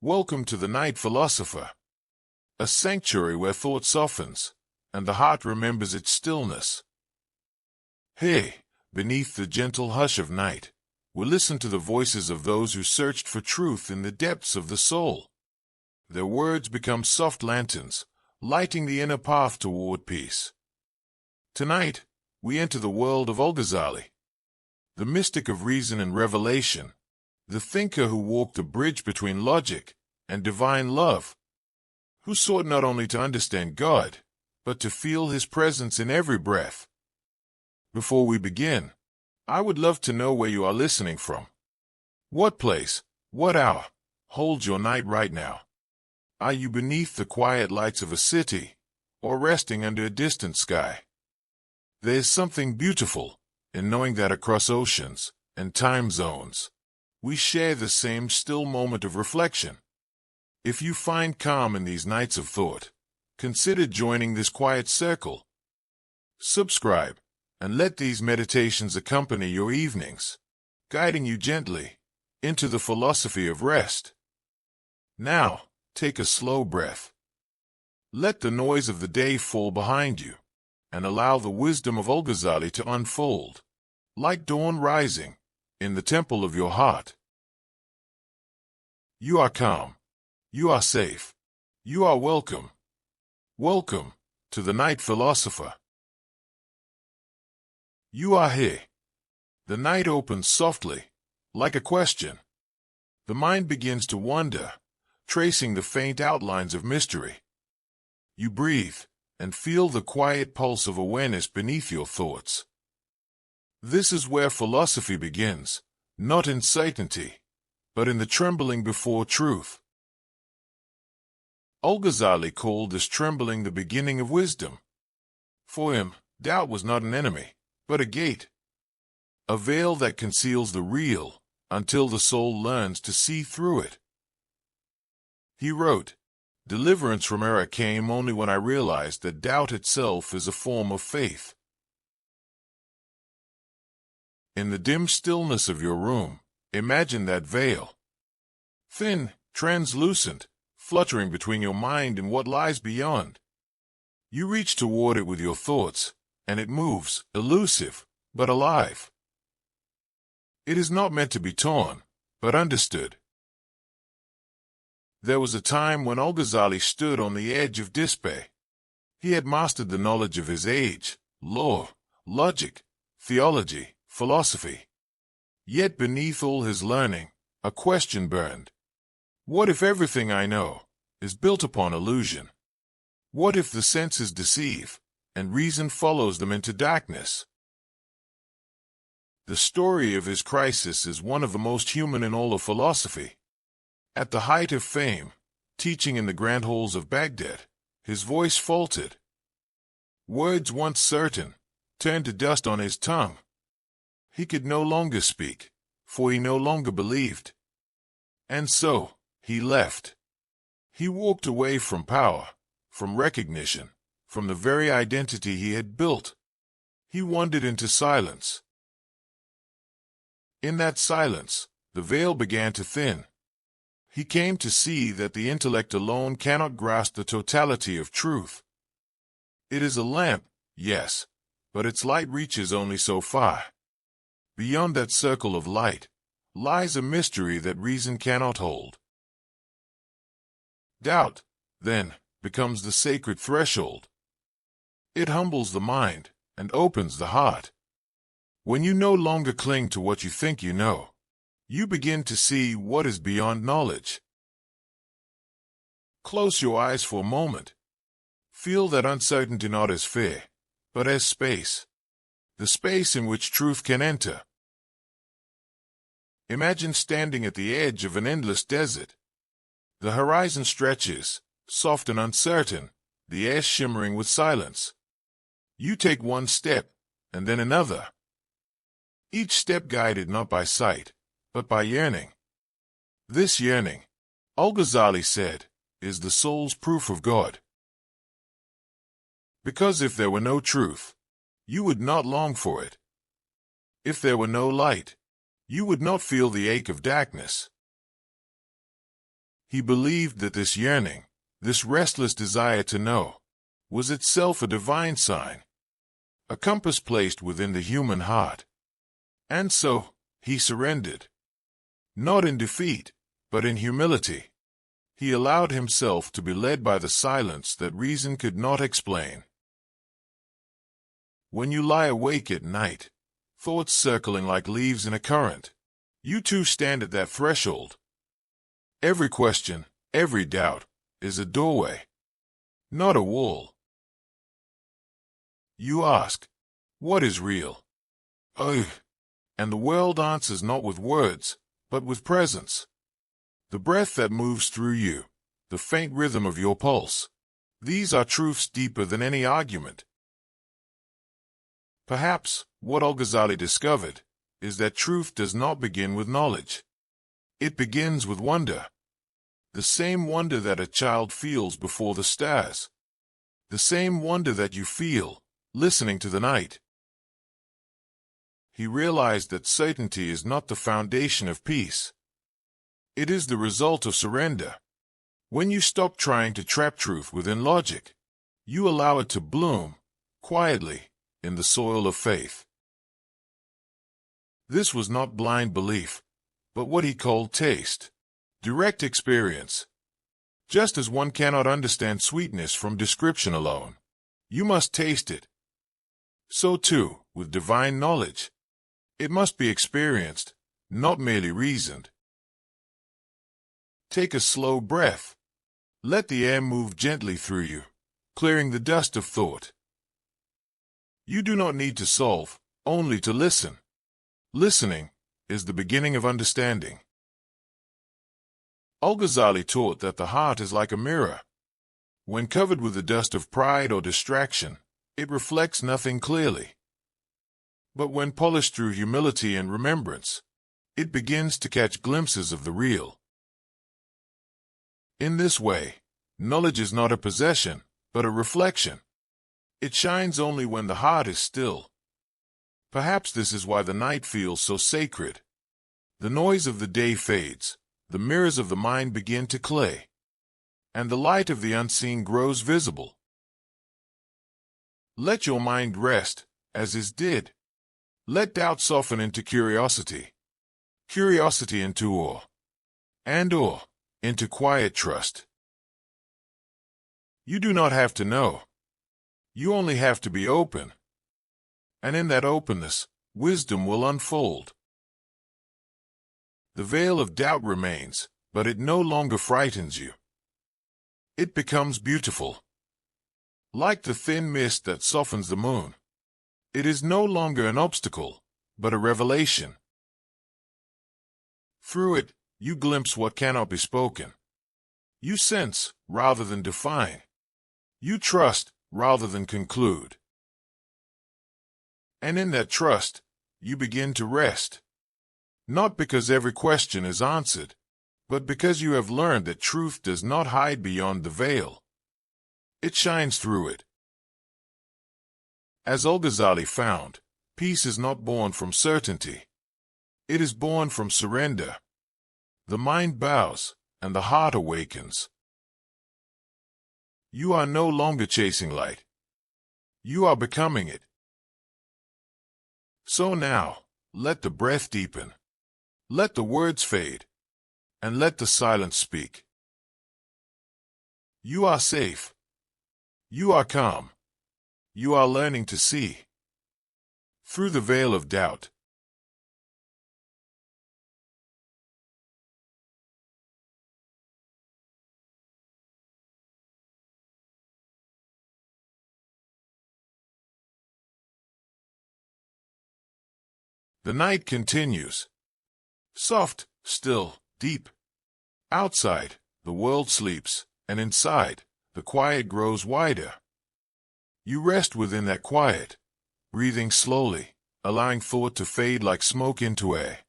Welcome to the Night Philosopher, a sanctuary where thought softens, and the heart remembers its stillness. Here, beneath the gentle hush of night, we'll listen to the voices of those who searched for truth in the depths of the soul. Their words become soft lanterns, lighting the inner path toward peace. Tonight, we enter the world of Al-Ghazali, the mystic of reason and revelation, the thinker who walked the bridge between logic and divine love, who sought not only to understand God, but to feel His presence in every breath. Before we begin, I would love to know where you are listening from. What place, what hour, holds your night right now? Are you beneath the quiet lights of a city, or resting under a distant sky? There is something beautiful in knowing that across oceans and time zones, we share the same still moment of reflection. If you find calm in these nights of thought, consider joining this quiet circle. Subscribe, and let these meditations accompany your evenings, guiding you gently into the philosophy of rest. Now, take a slow breath. Let the noise of the day fall behind you, and allow the wisdom of Al-Ghazali to unfold, like dawn rising, in the temple of your heart. You are calm. You are safe. You are welcome. Welcome to the Night Philosopher. You are here. The night opens softly, like a question. The mind begins to wander, tracing the faint outlines of mystery. You breathe and feel the quiet pulse of awareness beneath your thoughts. This is where philosophy begins, not in certainty, but in the trembling before truth. Al-Ghazali called this trembling the beginning of wisdom. For him, doubt was not an enemy, but a gate, a veil that conceals the real until the soul learns to see through it. He wrote, "Deliverance from error came only when I realized that doubt itself is a form of faith." In the dim stillness of your room, imagine that veil. Thin, translucent, fluttering between your mind and what lies beyond. You reach toward it with your thoughts, and it moves, elusive, but alive. It is not meant to be torn, but understood. There was a time when Al-Ghazali stood on the edge of despair. He had mastered the knowledge of his age, law, logic, theology, philosophy. Yet beneath all his learning, a question burned. What if everything I know is built upon illusion? What if the senses deceive, and reason follows them into darkness? The story of his crisis is one of the most human in all of philosophy. At the height of fame, teaching in the grand halls of Baghdad, his voice faltered. Words once certain turned to dust on his tongue. He could no longer speak, for he no longer believed. And so, he left. He walked away from power, from recognition, from the very identity he had built. He wandered into silence. In that silence, the veil began to thin. He came to see that the intellect alone cannot grasp the totality of truth. It is a lamp, yes, but its light reaches only so far. Beyond that circle of light lies a mystery that reason cannot hold. Doubt, then, becomes the sacred threshold. It humbles the mind and opens the heart. When you no longer cling to what you think you know, you begin to see what is beyond knowledge. Close your eyes for a moment. Feel that uncertainty not as fear, but as space. The space in which truth can enter. Imagine standing at the edge of an endless desert. The horizon stretches, soft and uncertain, the air shimmering with silence. You take one step, and then another. Each step guided not by sight, but by yearning. This yearning, Al-Ghazali said, is the soul's proof of God. Because if there were no truth, you would not long for it. If there were no light, you would not feel the ache of darkness. He believed that this yearning, this restless desire to know, was itself a divine sign, a compass placed within the human heart. And so, he surrendered. Not in defeat, but in humility. He allowed himself to be led by the silence that reason could not explain. When you lie awake at night, thoughts circling like leaves in a current, you too stand at that threshold. Every question, every doubt, is a doorway, not a wall. You ask, what is real? Ugh. And the world answers not with words, but with presence. The breath that moves through you, the faint rhythm of your pulse. These are truths deeper than any argument. Perhaps, what Al-Ghazali discovered, is that truth does not begin with knowledge. It begins with wonder. The same wonder that a child feels before the stars. The same wonder that you feel, listening to the night. He realized that certainty is not the foundation of peace. It is the result of surrender. When you stop trying to trap truth within logic, you allow it to bloom, quietly, in the soil of faith. This was not blind belief, but what he called taste, direct experience. Just as one cannot understand sweetness from description alone, you must taste it. So too, with divine knowledge. It must be experienced, not merely reasoned. Take a slow breath. Let the air move gently through you, clearing the dust of thought. You do not need to solve, only to listen. Listening is the beginning of understanding. Al-Ghazali taught that the heart is like a mirror. When covered with the dust of pride or distraction, it reflects nothing clearly. But when polished through humility and remembrance, it begins to catch glimpses of the real. In this way, knowledge is not a possession, but a reflection. It shines only when the heart is still. Perhaps this is why the night feels so sacred. The noise of the day fades, the mirrors of the mind begin to clay, and the light of the unseen grows visible. Let your mind rest, as is did. Let doubt soften into curiosity, curiosity into awe, and awe into quiet trust. You do not have to know. You only have to be open. And in that openness, wisdom will unfold. The veil of doubt remains, but it no longer frightens you. It becomes beautiful. Like the thin mist that softens the moon. It is no longer an obstacle, but a revelation. Through it, you glimpse what cannot be spoken. You sense, rather than define. You trust, rather than conclude. And in that trust, you begin to rest. Not because every question is answered, but because you have learned that truth does not hide beyond the veil. It shines through it. As Al-Ghazali found, peace is not born from certainty. It is born from surrender. The mind bows, and the heart awakens. You are no longer chasing light. You are becoming it. So now, let the breath deepen. Let the words fade. And let the silence speak. You are safe. You are calm. You are learning to see. Through the veil of doubt. The night continues. Soft, still, deep. Outside, the world sleeps, and inside, the quiet grows wider. You rest within that quiet, breathing slowly, allowing thought to fade like smoke into air.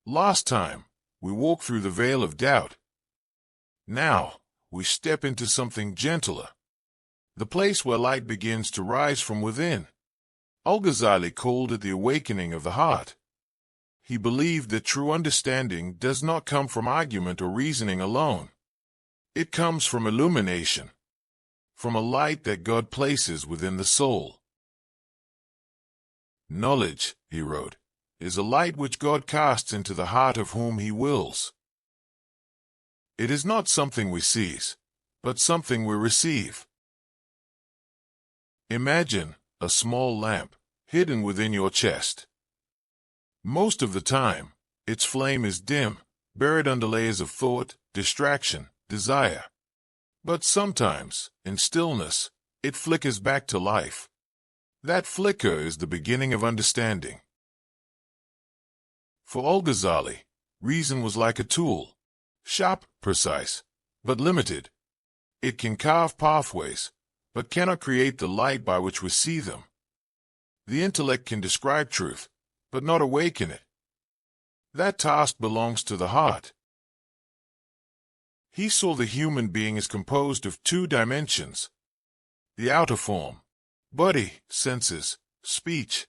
Last time, we walked through the veil of doubt. Now, we step into something gentler. The place where light begins to rise from within. Al-Ghazali called it the awakening of the heart. he believed that true understanding does not come from argument or reasoning alone. It comes from illumination, from a light that God places within the soul. Knowledge, he wrote, is a light which God casts into the heart of whom he wills. It is not something we seize, but something we receive. Imagine a small lamp hidden within your chest. Most of the time, its flame is dim, buried under layers of thought, distraction, desire. But sometimes, in stillness, it flickers back to life. That flicker is the beginning of understanding. For Al-Ghazali, reason was like a tool, sharp, precise, but limited. It can carve pathways, but cannot create the light by which we see them. The intellect can describe truth, but not awaken it. That task belongs to the heart. He saw the human being as composed of two dimensions: the outer form, body, senses, speech,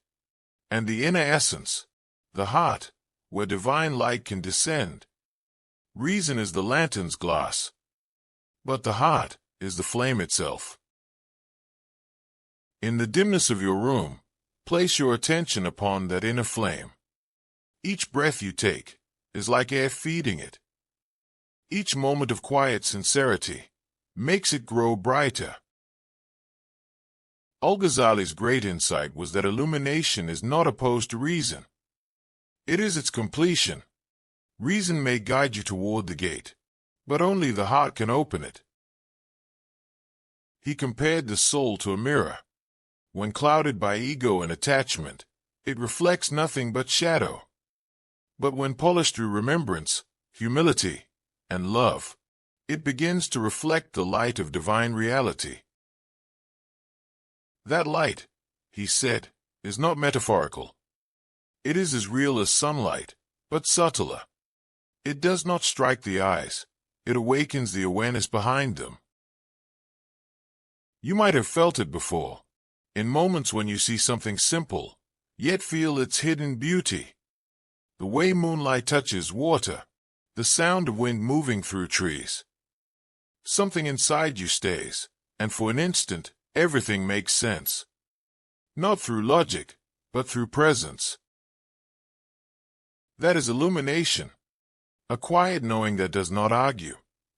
and the inner essence, the heart, where divine light can descend. Reason is the lantern's glass, but the heart is the flame itself. In the dimness of your room, place your attention upon that inner flame. Each breath you take is like air feeding it. Each moment of quiet sincerity makes it grow brighter. Al-Ghazali's great insight was that illumination is not opposed to reason. It is its completion. Reason may guide you toward the gate, but only the heart can open it. He compared the soul to a mirror. When clouded by ego and attachment, it reflects nothing but shadow. But when polished through remembrance, humility, and love, it begins to reflect the light of divine reality. That light, he said, is not metaphorical. It is as real as sunlight, but subtler. It does not strike the eyes, it awakens the awareness behind them. You might have felt it before, in moments when you see something simple, yet feel its hidden beauty. The way moonlight touches water, the sound of wind moving through trees. Something inside you stays, and for an instant, everything makes sense. Not through logic, but through presence. That is illumination. A quiet knowing that does not argue.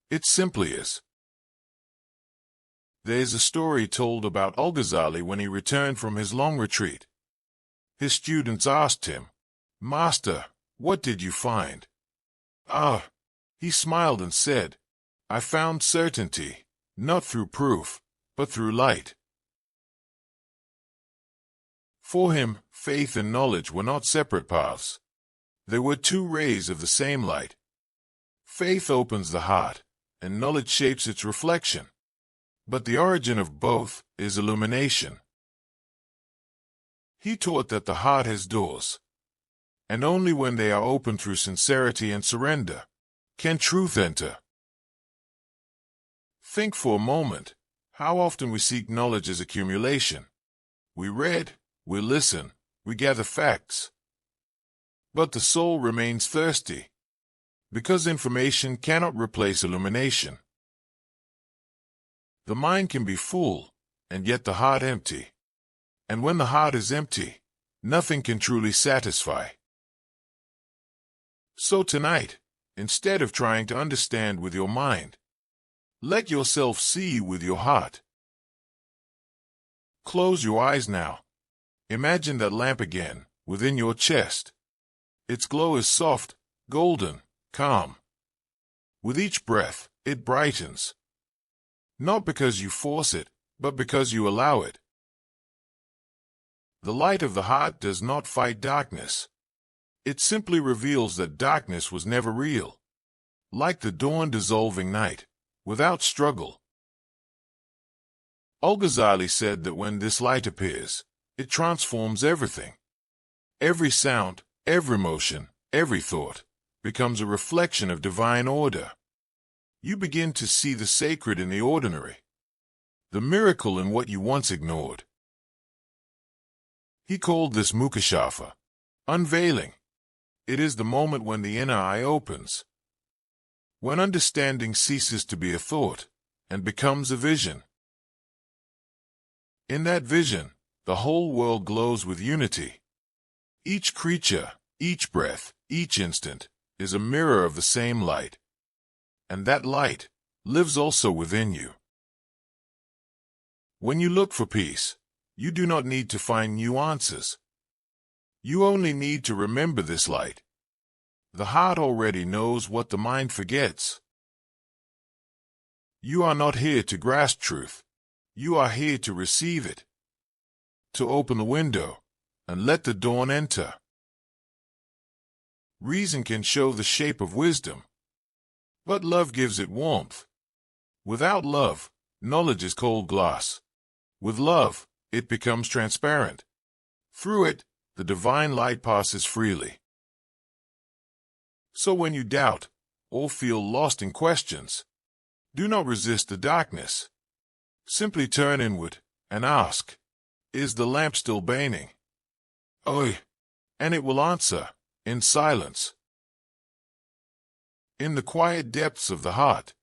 It simply is. There is a story told about Al-Ghazali when he returned from his long retreat. His students asked him, "Master, what did you find?" He smiled and said, "I found certainty, not through proof, but through light." For him, faith and knowledge were not separate paths. They were two rays of the same light. Faith opens the heart, and knowledge shapes its reflection. But the origin of both is illumination. He taught that the heart has doors, and only when they are opened through sincerity and surrender can truth enter. Think for a moment how often we seek knowledge as accumulation. We read, we listen, we gather facts. But the soul remains thirsty, because information cannot replace illumination. The mind can be full, and yet the heart empty. And when the heart is empty, nothing can truly satisfy. So tonight, instead of trying to understand with your mind, let yourself see with your heart. Close your eyes now. Imagine that lamp again, within your chest. Its glow is soft, golden, calm. With each breath, it brightens. Not because you force it, but because you allow it. The light of the heart does not fight darkness. It simply reveals that darkness was never real. Like the dawn dissolving night, without struggle. Al-Ghazali said that when this light appears, it transforms everything. Every sound, every motion, every thought, becomes a reflection of divine order. You begin to see the sacred in the ordinary, the miracle in what you once ignored. He called this mukashava, unveiling. It is the moment when the inner eye opens, when understanding ceases to be a thought and becomes a vision. In that vision, the whole world glows with unity. Each creature, each breath, each instant is a mirror of the same light, and that light lives also within you. When you look for peace, you do not need to find new answers. You only need to remember this light. The heart already knows what the mind forgets. You are not here to grasp truth. You are here to receive it, to open the window and let the dawn enter. Reason can show the shape of wisdom, but love gives it warmth. Without love, knowledge is cold glass. With love, it becomes transparent. Through it, the divine light passes freely. So when you doubt or feel lost in questions, do not resist the darkness. Simply turn inward and ask, is the lamp still burning? Oi! And it will answer, in silence. In the quiet depths of the heart,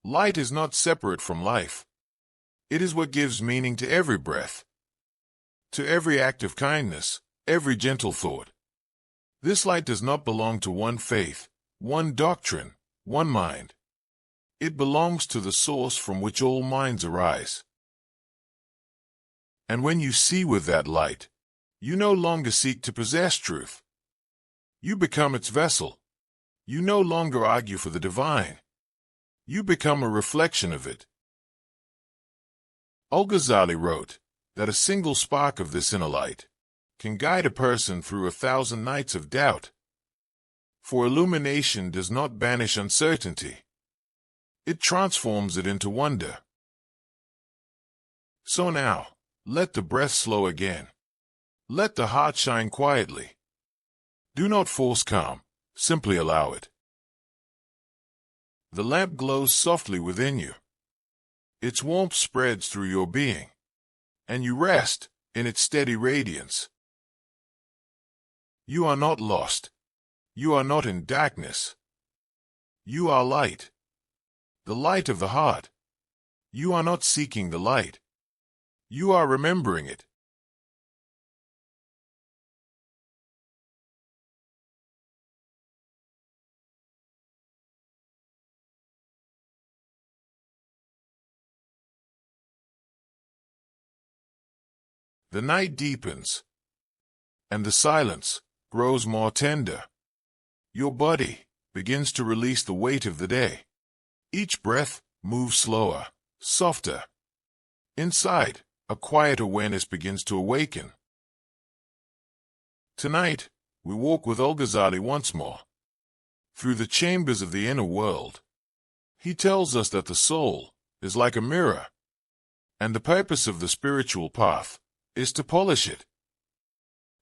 light is not separate from life. It is what gives meaning to every breath, to every act of kindness, every gentle thought. This light does not belong to one faith, one doctrine, one mind. It belongs to the source from which all minds arise. And when you see with that light, you no longer seek to possess truth. You become its vessel. You no longer argue for the divine. You become a reflection of it. Al-Ghazali wrote that a single spark of this inner light can guide a person through 1,000 nights of doubt. For illumination does not banish uncertainty. It transforms it into wonder. So now, let the breath slow again. Let the heart shine quietly. Do not force calm, simply allow it. The lamp glows softly within you. Its warmth spreads through your being, and you rest in its steady radiance. You are not lost. You are not in darkness. You are light. The light of the heart. You are not seeking the light. You are remembering it. The night deepens, and the silence grows more tender. Your body begins to release the weight of the day. Each breath moves slower, softer. Inside, a quiet awareness begins to awaken. Tonight, we walk with Al-Ghazali once more through the chambers of the inner world. He tells us that the soul is like a mirror, and the purpose of the spiritual path is to polish it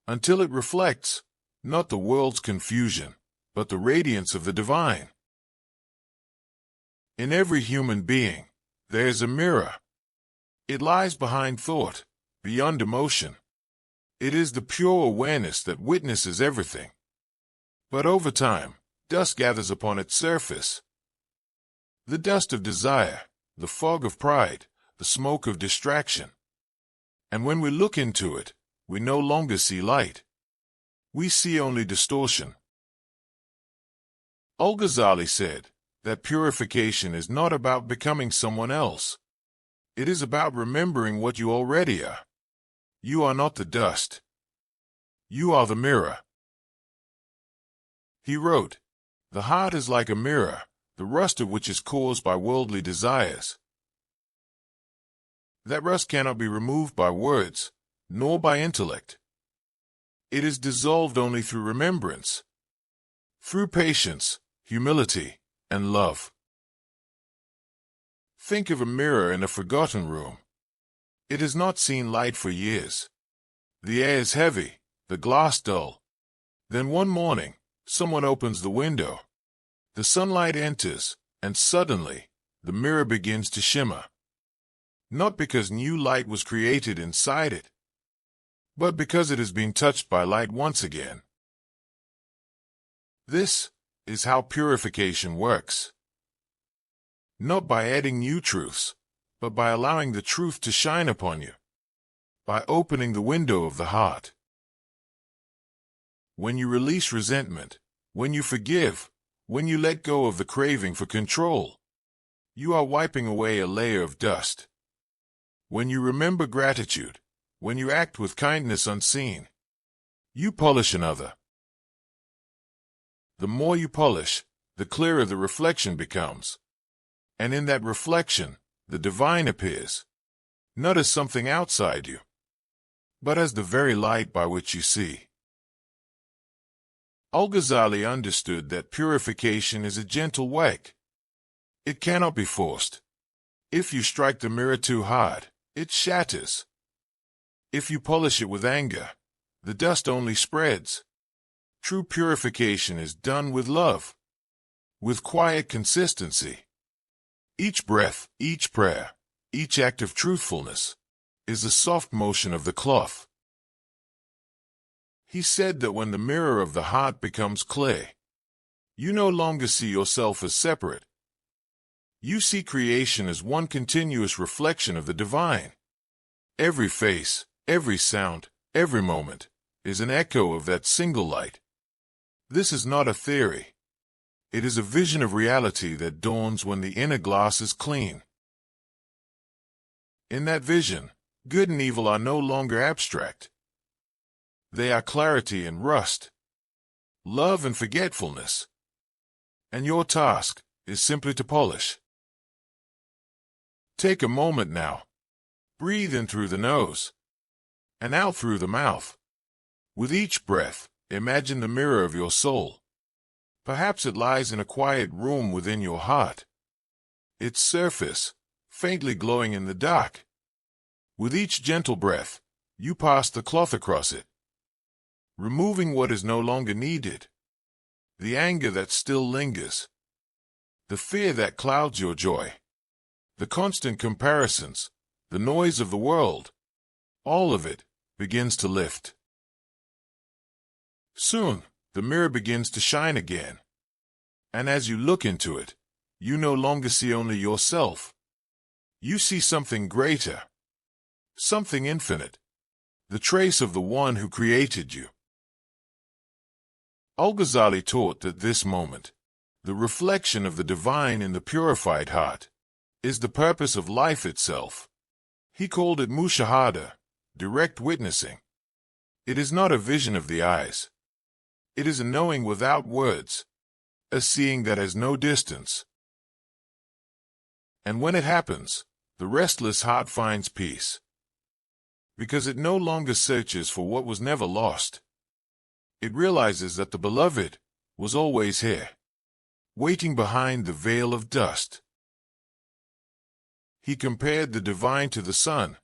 until it reflects not the world's confusion, but the radiance of the divine. In every human being, there is a mirror. It lies behind thought, beyond emotion. It is the pure awareness that witnesses everything. But over time, dust gathers upon its surface. The dust of desire, the fog of pride, the smoke of distraction. And when we look into it, we no longer see light. We see only distortion. Al-Ghazali said that purification is not about becoming someone else. It is about remembering what you already are. You are not the dust. You are the mirror. He wrote, "The heart is like a mirror, the rust of which is caused by worldly desires. That rust cannot be removed by words, nor by intellect. It is dissolved only through remembrance, through patience, humility, and love." Think of a mirror in a forgotten room. It has not seen light for years. The air is heavy, the glass dull. Then one morning, someone opens the window. The sunlight enters, and suddenly, the mirror begins to shimmer. Not because new light was created inside it, but because it has been touched by light once again. This is how purification works. Not by adding new truths, but by allowing the truth to shine upon you. By opening the window of the heart. When you release resentment, when you forgive, when you let go of the craving for control, you are wiping away a layer of dust. When you remember gratitude, when you act with kindness unseen, you polish another. The more you polish, the clearer the reflection becomes. And in that reflection, the divine appears, not as something outside you, but as the very light by which you see. Al-Ghazali understood that purification is a gentle work. It cannot be forced. If you strike the mirror too hard, it shatters. If you polish it with anger, the dust only spreads. True purification is done with love, with quiet consistency. Each breath, each prayer, each act of truthfulness is a soft motion of the cloth. He said that when the mirror of the heart becomes clear, you no longer see yourself as separate. You see creation as one continuous reflection of the divine. Every face, every sound, every moment is an echo of that single light. This is not a theory. It is a vision of reality that dawns when the inner glass is clean. In that vision, good and evil are no longer abstract. They are clarity and rust, love and forgetfulness. And your task is simply to polish. Take a moment now. Breathe in through the nose and out through the mouth. With each breath, imagine the mirror of your soul. Perhaps it lies in a quiet room within your heart, its surface faintly glowing in the dark. With each gentle breath, you pass the cloth across it, removing what is no longer needed, the anger that still lingers, the fear that clouds your joy, the constant comparisons, the noise of the world. All of it begins to lift. Soon, the mirror begins to shine again. And as you look into it, you no longer see only yourself. You see something greater, something infinite, the trace of the one who created you. Al-Ghazali taught that this moment, the reflection of the divine in the purified heart, is the purpose of life itself. He called it mushahada, direct witnessing. It is not a vision of the eyes. It is a knowing without words, a seeing that has no distance. And when it happens, the restless heart finds peace, because it no longer searches for what was never lost. It realizes that the beloved was always here, waiting behind the veil of dust. He compared the divine to the sun,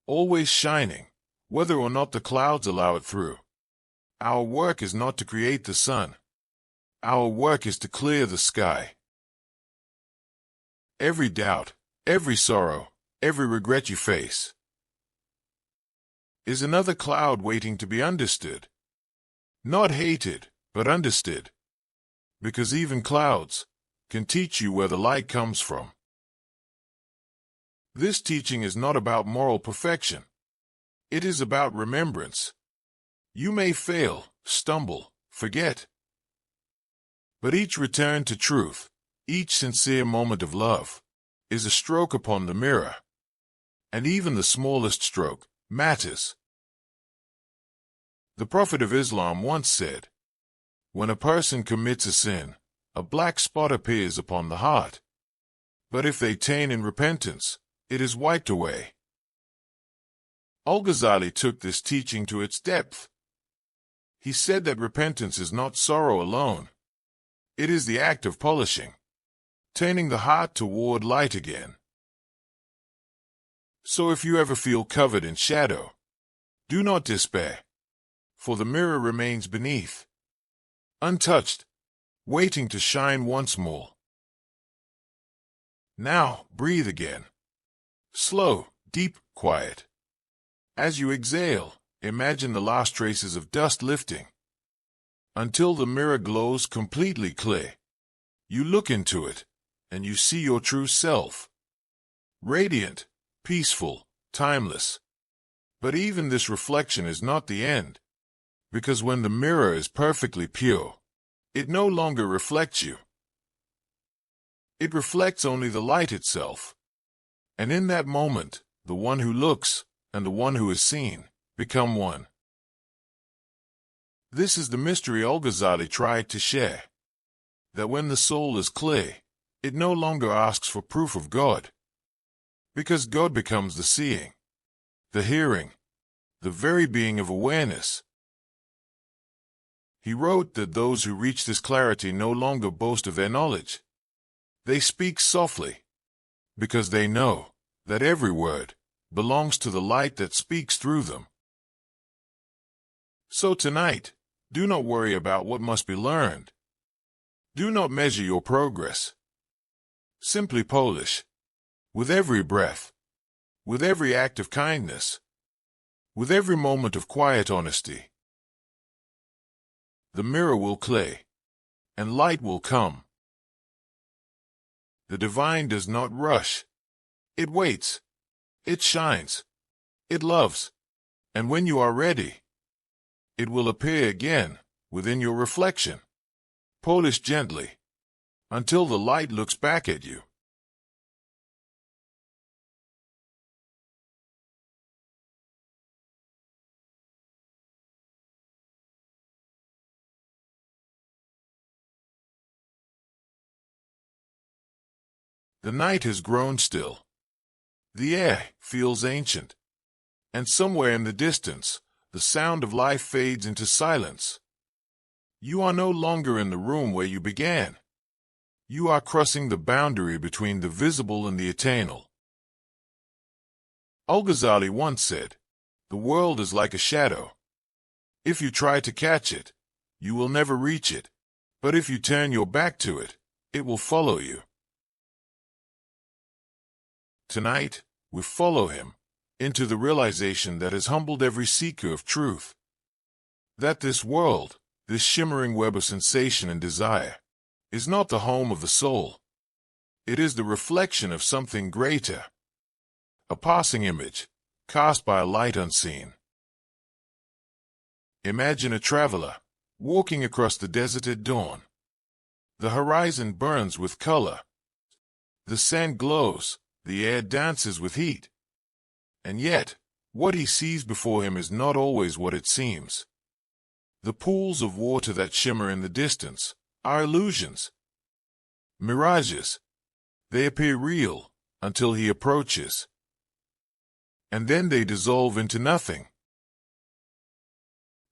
always shining, whether or not the clouds allow it through. Our work is not to create the sun. Our work is to clear the sky. Every doubt, every sorrow, every regret you face is another cloud waiting to be understood. Not hated, but understood. Because even clouds can teach you where the light comes from. This teaching is not about moral perfection. It is about remembrance. You may fail, stumble, forget. But each return to truth, each sincere moment of love, is a stroke upon the mirror. And even the smallest stroke matters. The Prophet of Islam once said, "When a person commits a sin, a black spot appears upon the heart. But if they turn in repentance, it is wiped away." Al-Ghazali took this teaching to its depth. He said that repentance is not sorrow alone. It is the act of polishing, turning the heart toward light again. So if you ever feel covered in shadow, do not despair, for the mirror remains beneath, untouched, waiting to shine once more. Now, breathe again. Slow, deep, quiet. As you exhale, imagine the last traces of dust lifting. until the mirror glows completely clear. You look into it, and you see your true self. Radiant, peaceful, timeless. But even this reflection is not the end, because when the mirror is perfectly pure, it no longer reflects you. It reflects only the light itself. And in that moment, the one who looks and the one who is seen become one. This is the mystery Al-Ghazali tried to share. That when the soul is clear, it no longer asks for proof of God, because God becomes the seeing, the hearing, the very being of awareness. He wrote that those who reach this clarity no longer boast of their knowledge. They speak softly, because they know that every word belongs to the light that speaks through them. So tonight, do not worry about what must be learned. Do not measure your progress. Simply polish, with every breath, with every act of kindness, with every moment of quiet honesty. The mirror will clear, and light will come. The divine does not rush. It waits. It shines. It loves. And when you are ready, it will appear again within your reflection. Polish gently, until the light looks back at you. The night has grown still. The air feels ancient. And somewhere in the distance, the sound of life fades into silence. You are no longer in the room where you began. You are crossing the boundary between the visible and the eternal. Al-Ghazali once said, "The world is like a shadow. If you try to catch it, you will never reach it. But if you turn your back to it, it will follow you." Tonight, we follow him into the realization that has humbled every seeker of truth. That this world, this shimmering web of sensation and desire, is not the home of the soul. It is the reflection of something greater, a passing image, cast by a light unseen. Imagine a traveler, walking across the desert at dawn. The horizon burns with color. The sand glows, the air dances with heat. And yet, what he sees before him is not always what it seems. The pools of water that shimmer in the distance are illusions, mirages. They appear real until he approaches, and then they dissolve into nothing.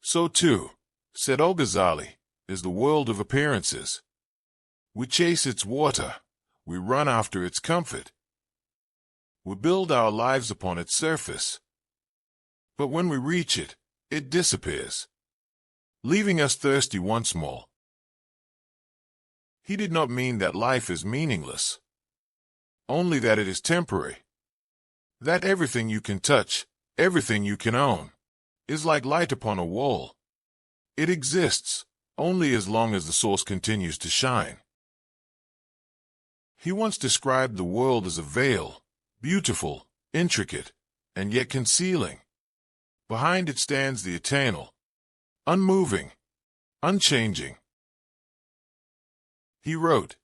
So too, said Al-Ghazali, is the world of appearances. We chase its water, we run after its comfort. We build our lives upon its surface. But when we reach it, it disappears, leaving us thirsty once more. He did not mean that life is meaningless, only that it is temporary. That everything you can touch, everything you can own, is like light upon a wall. It exists only as long as the source continues to shine. He once described the world as a veil, beautiful, intricate, and yet concealing. Behind it stands the eternal, unmoving, unchanging. He wrote,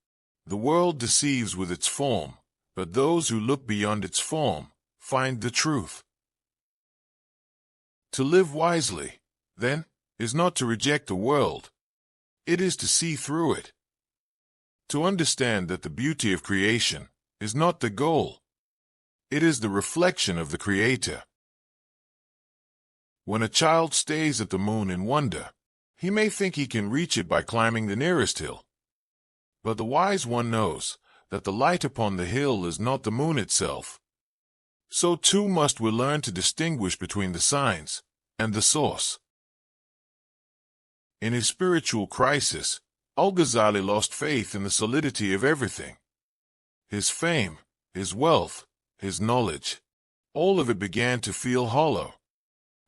"The world deceives with its form, but those who look beyond its form find the truth." To live wisely, then, is not to reject the world. It is to see through it. To understand that the beauty of creation is not the goal. It is the reflection of the Creator. When a child stays at the moon in wonder, he may think he can reach it by climbing the nearest hill. But the wise one knows that the light upon the hill is not the moon itself. So too must we learn to distinguish between the signs and the source. In his spiritual crisis, Al-Ghazali lost faith in the solidity of everything. His fame, his wealth, his knowledge, all of it began to feel hollow.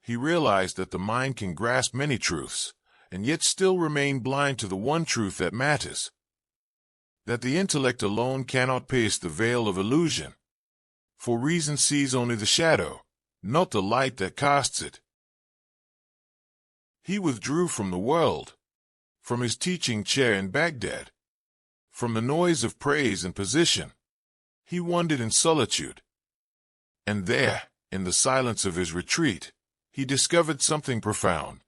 He realized that the mind can grasp many truths, and yet still remain blind to the one truth that matters. That the intellect alone cannot pierce the veil of illusion, for reason sees only the shadow, not the light that casts it. He withdrew from the world, from his teaching chair in Baghdad, from the noise of praise and position. He wandered in solitude. And there, in the silence of his retreat, he discovered something profound.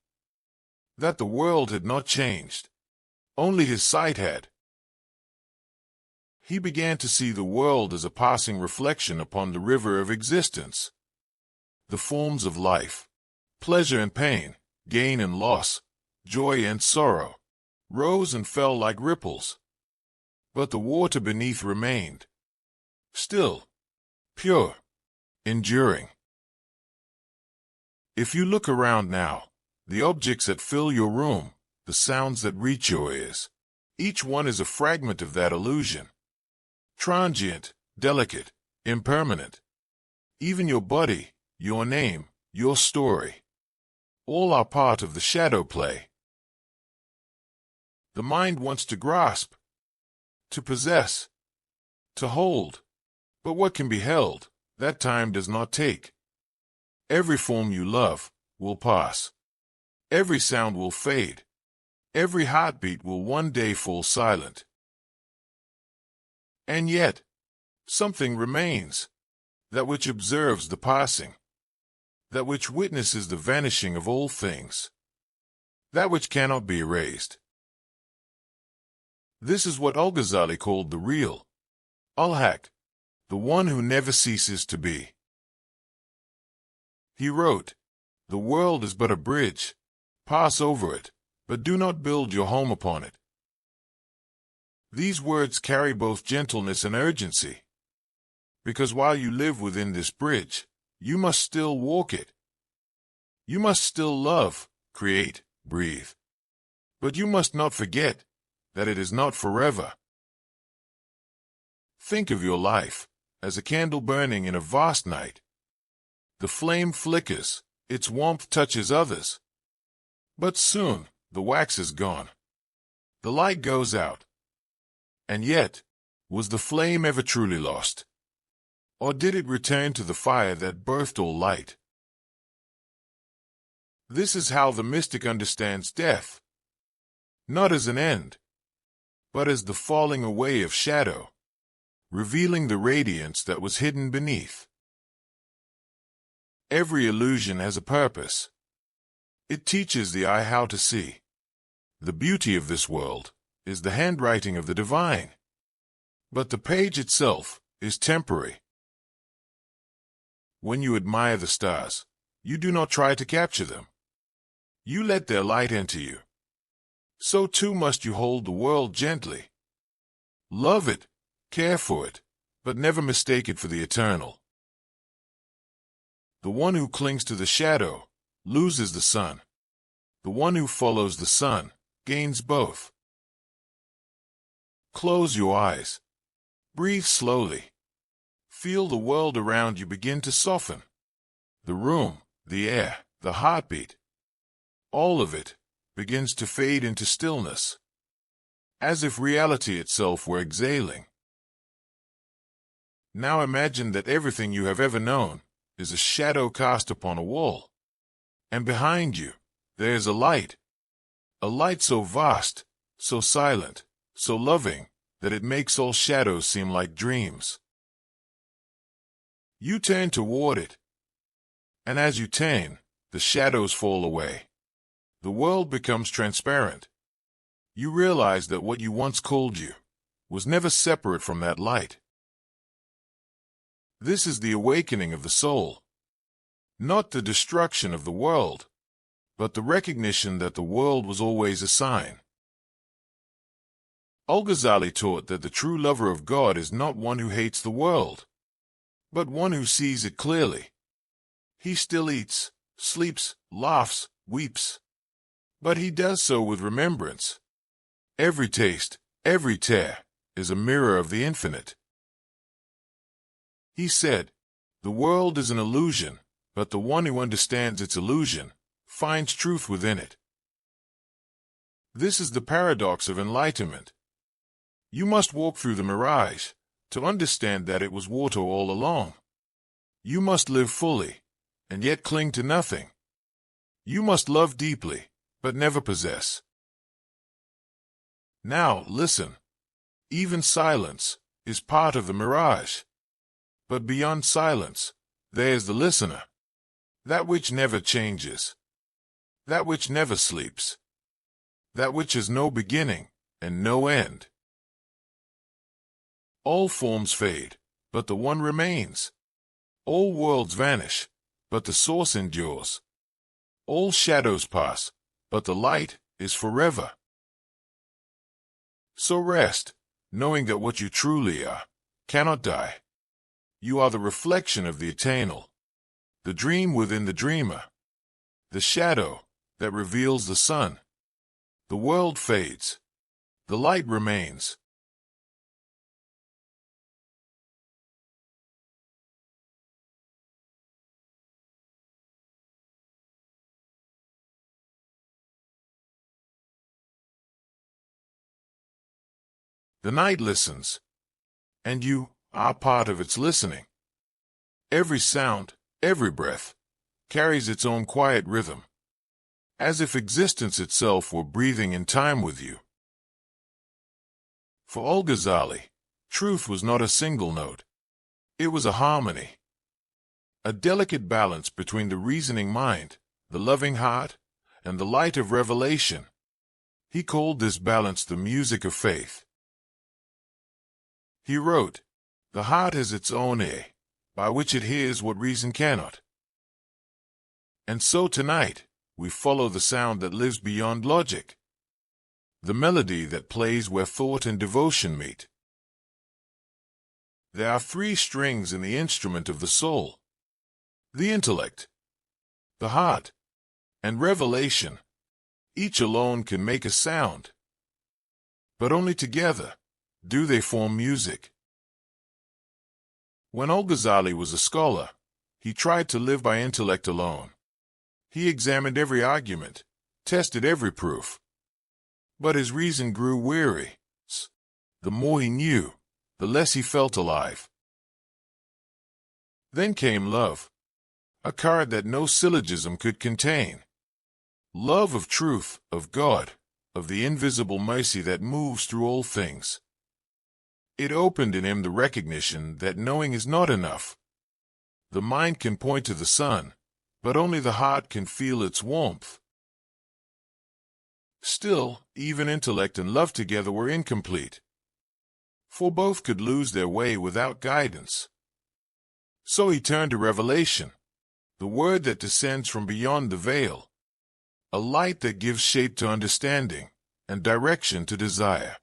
That the world had not changed. Only his sight had. He began to see the world as a passing reflection upon the river of existence. The forms of life, pleasure and pain, gain and loss, joy and sorrow, rose and fell like ripples. But the water beneath remained, still, pure, enduring. If you look around now, the objects that fill your room, the sounds that reach your ears, each one is a fragment of that illusion. Transient, delicate, impermanent. Even your body, your name, your story, all are part of the shadow play. The mind wants to grasp, to possess, to hold, but what can be held, that time does not take. Every form you love will pass. Every sound will fade. Every heartbeat will one day fall silent. And yet, something remains, that which observes the passing, that which witnesses the vanishing of all things, that which cannot be erased. This is what Al-Ghazali called the real, Al-Haq, the one who never ceases to be. He wrote, "The world is but a bridge. Pass over it, but do not build your home upon it." These words carry both gentleness and urgency, because while you live within this bridge, you must still walk it. You must still love, create, breathe. But you must not forget that it is not forever. Think of your life as a candle burning in a vast night. The flame flickers, its warmth touches others. But soon, the wax is gone. The light goes out. And yet, was the flame ever truly lost? Or did it return to the fire that birthed all light? This is how the mystic understands death. Not as an end, but as the falling away of shadow, revealing the radiance that was hidden beneath. Every illusion has a purpose. It teaches the eye how to see. The beauty of this world is the handwriting of the divine. But the page itself is temporary. When you admire the stars, you do not try to capture them. You let their light enter you. So too must you hold the world gently. Love it, care for it, but never mistake it for the eternal. The one who clings to the shadow loses the sun. The one who follows the sun gains both. Close your eyes. Breathe slowly. Feel the world around you begin to soften. The room, the air, the heartbeat. All of it begins to fade into stillness, as if reality itself were exhaling. Now imagine that everything you have ever known is a shadow cast upon a wall, and behind you there is a light so vast, so silent, so loving, that it makes all shadows seem like dreams. You turn toward it, and as you turn, the shadows fall away. The world becomes transparent. You realize that what you once called you was never separate from that light. This is the awakening of the soul. Not the destruction of the world, but the recognition that the world was always a sign. Al-Ghazali taught that the true lover of God is not one who hates the world, but one who sees it clearly. He still eats, sleeps, laughs, weeps, but he does so with remembrance. Every taste, every tear, is a mirror of the infinite. He said, "The world is an illusion, but the one who understands its illusion finds truth within it." This is the paradox of enlightenment. You must walk through the mirage to understand that it was water all along. You must live fully, and yet cling to nothing. You must love deeply, but never possess. Now, listen. Even silence is part of the mirage. But beyond silence, there is the listener. That which never changes. That which never sleeps. That which has no beginning and no end. All forms fade, but the one remains. All worlds vanish, but the source endures. All shadows pass, but the light is forever. So rest, knowing that what you truly are cannot die. You are the reflection of the eternal, the dream within the dreamer, the shadow that reveals the sun. The world fades, the light remains. The night listens, and you are part of its listening. Every sound, every breath, carries its own quiet rhythm, as if existence itself were breathing in time with you. For Al-Ghazali, truth was not a single note. It was a harmony, a delicate balance between the reasoning mind, the loving heart, and the light of revelation. He called this balance the music of faith. He wrote, "The heart has its own ear, by which it hears what reason cannot." And so tonight, we follow the sound that lives beyond logic, the melody that plays where thought and devotion meet. There are three strings in the instrument of the soul: the intellect, the heart, and revelation. Each alone can make a sound, but only together do they form music. When Al-Ghazali was a scholar, he tried to live by intellect alone. He examined every argument, tested every proof. But his reason grew weary. The more he knew, the less he felt alive. Then came love, a card that no syllogism could contain. Love of truth, of God, of the invisible mercy that moves through all things. It opened in him the recognition that knowing is not enough. The mind can point to the sun, but only the heart can feel its warmth. Still, even intellect and love together were incomplete, for both could lose their way without guidance. So he turned to revelation, the word that descends from beyond the veil, a light that gives shape to understanding and direction to desire.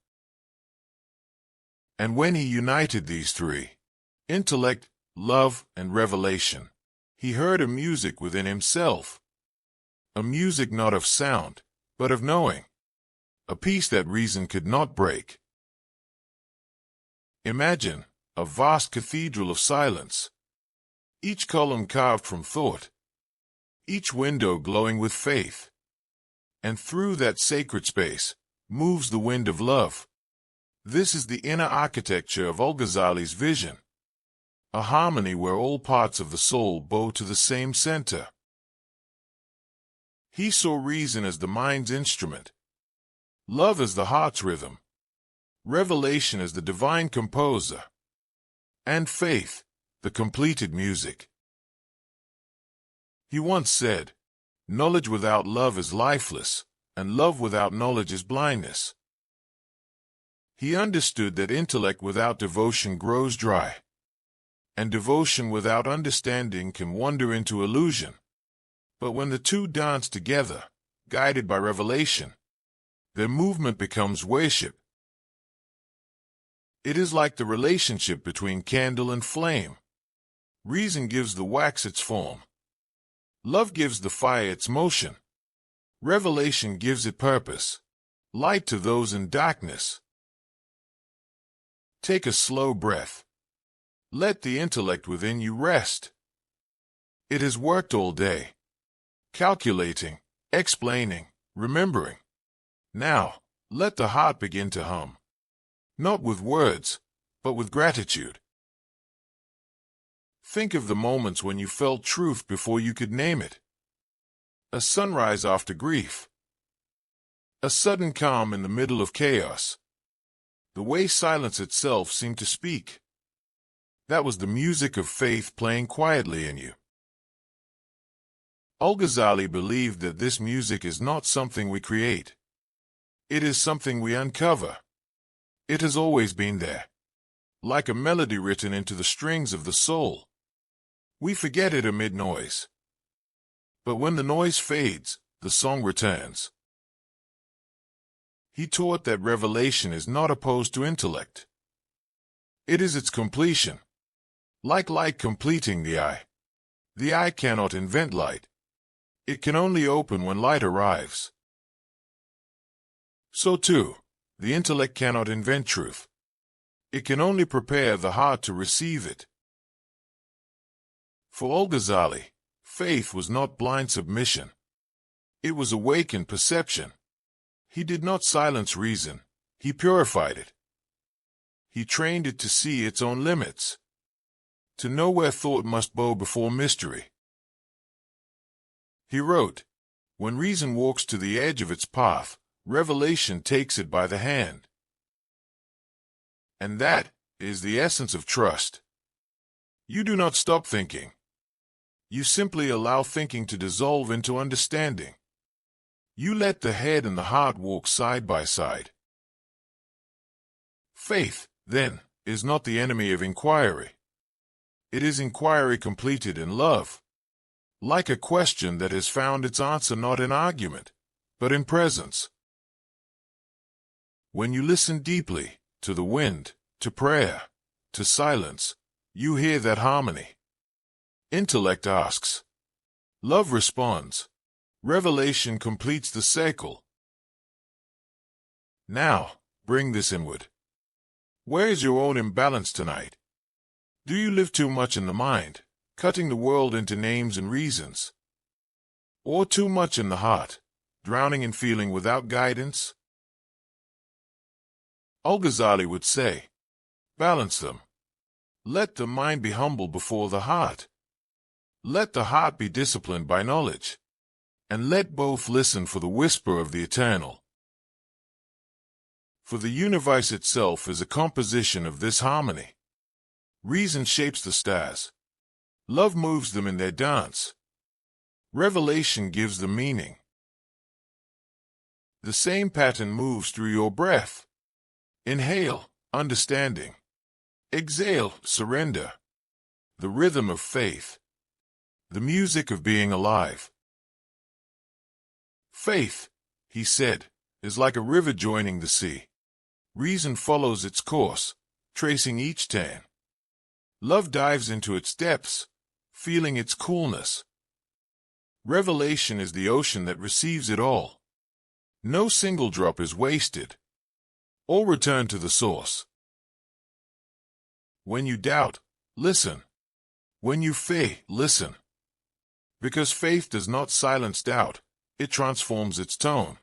And when he united these three, intellect, love, and revelation, he heard a music within himself, a music not of sound, but of knowing, a peace that reason could not break. Imagine a vast cathedral of silence, each column carved from thought, each window glowing with faith, and through that sacred space moves the wind of love. This is the inner architecture of Al-Ghazali's vision, a harmony where all parts of the soul bow to the same center. He saw reason as the mind's instrument, love as the heart's rhythm, revelation as the divine composer, and faith, the completed music. He once said, "Knowledge without love is lifeless, and love without knowledge is blindness." He understood that intellect without devotion grows dry, and devotion without understanding can wander into illusion. But when the two dance together, guided by revelation, their movement becomes worship. It is like the relationship between candle and flame. Reason gives the wax its form. Love gives the fire its motion. Revelation gives it purpose, light to those in darkness. Take a slow breath. Let the intellect within you rest. It has worked all day, calculating, explaining, remembering. Now, let the heart begin to hum. Not with words, but with gratitude. Think of the moments when you felt truth before you could name it. A sunrise after grief. A sudden calm in the middle of chaos. The way silence itself seemed to speak. That was the music of faith playing quietly in you. Al-Ghazali believed that this music is not something we create. It is something we uncover. It has always been there, like a melody written into the strings of the soul. We forget it amid noise. But when the noise fades, the song returns. He taught that revelation is not opposed to intellect. It is its completion. Like light completing the eye. The eye cannot invent light. It can only open when light arrives. So too, the intellect cannot invent truth. It can only prepare the heart to receive it. For Al-Ghazali, faith was not blind submission. It was awakened perception. He did not silence reason, he purified it. He trained it to see its own limits, to know where thought must bow before mystery. He wrote, "When reason walks to the edge of its path, revelation takes it by the hand." And that is the essence of trust. You do not stop thinking. You simply allow thinking to dissolve into understanding. You let the head and the heart walk side by side. Faith, then, is not the enemy of inquiry. It is inquiry completed in love. Like a question that has found its answer not in argument, but in presence. When you listen deeply, to the wind, to prayer, to silence, you hear that harmony. Intellect asks. Love responds. Revelation completes the cycle. Now, bring this inward. Where is your own imbalance tonight? Do you live too much in the mind, cutting the world into names and reasons? Or too much in the heart, drowning in feeling without guidance? Al-Ghazali would say, balance them. Let the mind be humble before the heart. Let the heart be disciplined by knowledge. And let both listen for the whisper of the eternal. For the universe itself is a composition of this harmony. Reason shapes the stars. Love moves them in their dance. Revelation gives them meaning. The same pattern moves through your breath. Inhale, understanding. Exhale, surrender. The rhythm of faith. The music of being alive. Faith, he said, is like a river joining the sea. Reason follows its course, tracing each turn. Love dives into its depths, feeling its coolness. Revelation is the ocean that receives it all. No single drop is wasted. All return to the source. When you doubt, listen. When you fear, listen. Because faith does not silence doubt, it transforms its tone.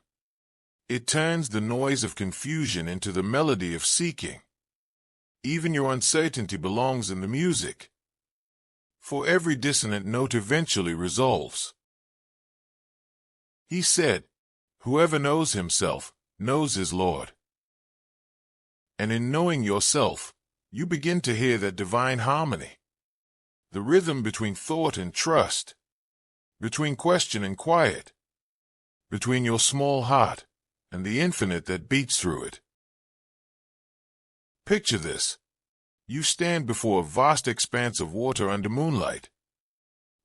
It turns the noise of confusion into the melody of seeking. Even your uncertainty belongs in the music. For every dissonant note eventually resolves. He said, "Whoever knows himself, knows his Lord." And in knowing yourself, you begin to hear that divine harmony. The rhythm between thought and trust. Between question and quiet. Between your small heart and the infinite that beats through it. Picture this. You stand before a vast expanse of water under moonlight.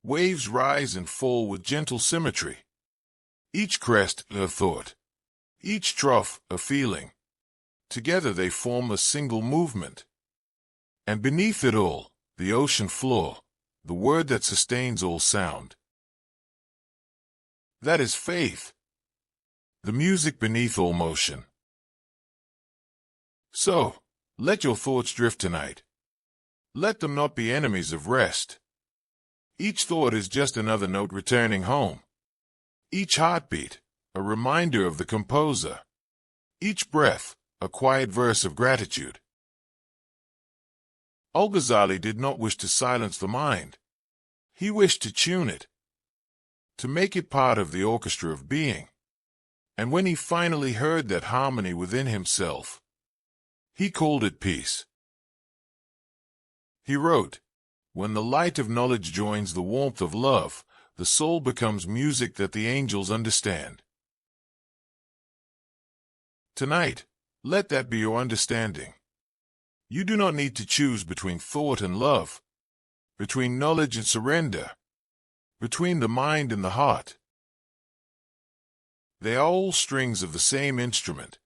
Waves rise and fall with gentle symmetry. Each crest a thought. Each trough a feeling. Together they form a single movement. And beneath it all, the ocean floor, the word that sustains all sound. That is faith. The music beneath all motion. So, let your thoughts drift tonight. Let them not be enemies of rest. Each thought is just another note returning home. Each heartbeat, a reminder of the composer. Each breath, a quiet verse of gratitude. Al-Ghazali did not wish to silence the mind. He wished to tune it, to make it part of the orchestra of being. And when he finally heard that harmony within himself, he called it peace. He wrote, "When the light of knowledge joins the warmth of love, the soul becomes music that the angels understand." Tonight, let that be your understanding. You do not need to choose between thought and love, between knowledge and surrender, between the mind and the heart. They are all strings of the same instrument,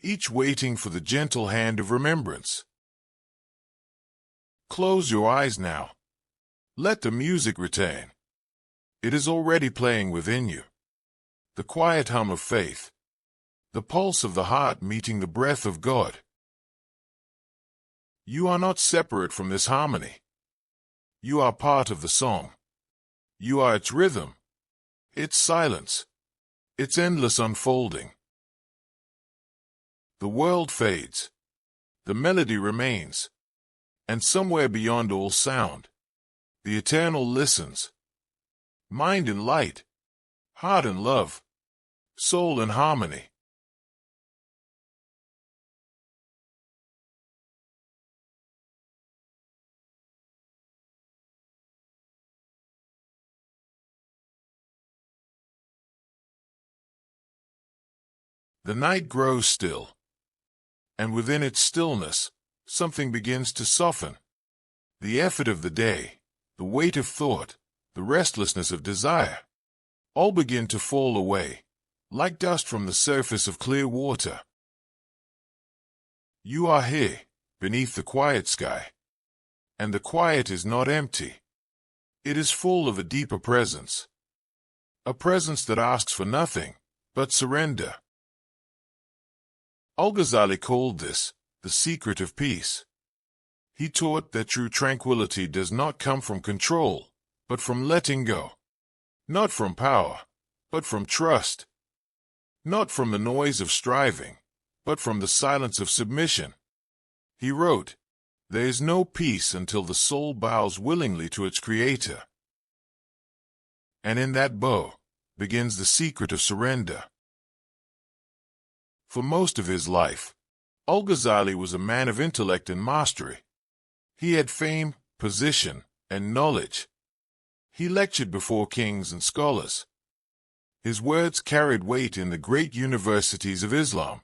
each waiting for the gentle hand of remembrance. Close your eyes now. Let the music return. It is already playing within you. The quiet hum of faith, the pulse of the heart meeting the breath of God. You are not separate from this harmony. You are part of the song. You are its rhythm, its silence, its endless unfolding. The world fades. The melody remains. And somewhere beyond all sound, the eternal listens. Mind in light, heart in love, soul in harmony. The night grows still, and within its stillness, something begins to soften. The effort of the day, the weight of thought, the restlessness of desire, all begin to fall away, like dust from the surface of clear water. You are here, beneath the quiet sky, and the quiet is not empty. It is full of a deeper presence, a presence that asks for nothing but surrender. Al-Ghazali called this the secret of peace. He taught that true tranquility does not come from control, but from letting go. Not from power, but from trust. Not from the noise of striving, but from the silence of submission. He wrote, "There is no peace until the soul bows willingly to its Creator." And in that bow begins the secret of surrender. For most of his life, Al-Ghazali was a man of intellect and mastery. He had fame, position, and knowledge. He lectured before kings and scholars. His words carried weight in the great universities of Islam.